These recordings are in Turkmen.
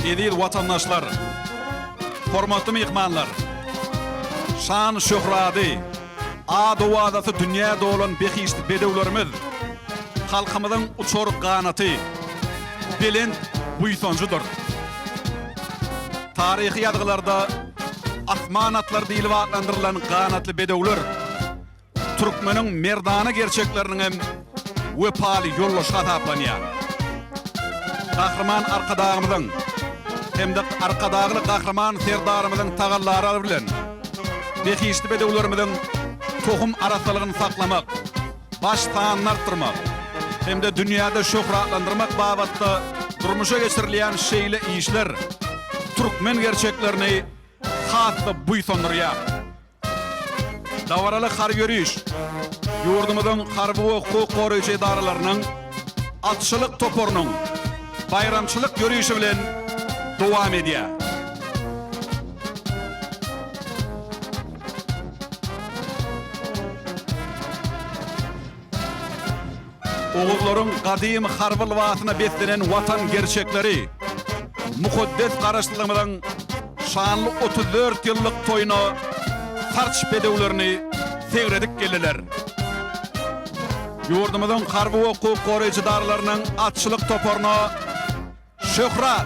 Edil vatandaşlar, hormatly mehmanlar, şan şöhrady, ady wadaty dünýäde bolan behişli bedewlerimiz, halkymyzyň uçor ganaty, bilen buýsonjudur. Tarihi ýadgylarda asmanatlar diýilip adlandyrylan ganatly bedewler, türkmeniň merdany gerçekleriniň hem wepaly ýollaşy taplanýar. Kahraman arkadağımızın hem de arkadağılı kahraman serdarımızın tağalları bilen behişli bedewlerimizin tohum arasalygyn saklamak, baş taýanyny artdyrmak hem de dünýäde şöhratlandyrmak babatda durmuşa geçirilýän şeýle işler türkmen gerçeklerini hatda buýsondurýar. Dawaraly har görüş ýurdumyzyň harby we hukuk goraýjy edaralarynyň atçylyk toporunyň bayramçılık görüşü bilen dowam edýär. Oğulların qadim harby watyna betlenen watan gerçekleri, mukaddes garaşdyrmyň şanly 34 ýyllyk toýuna tarç bedewlerini segredik geldiler. Ýurdumyzyň harby we hukuk goraýjy darlarynyň atçylyk toporuny şöhrat,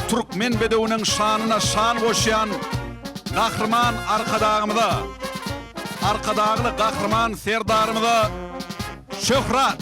türkmen bedewiniň şanyna şan goşýan gahrman arkadağymyza, arkadağly gahrman serdarymyza şöhrat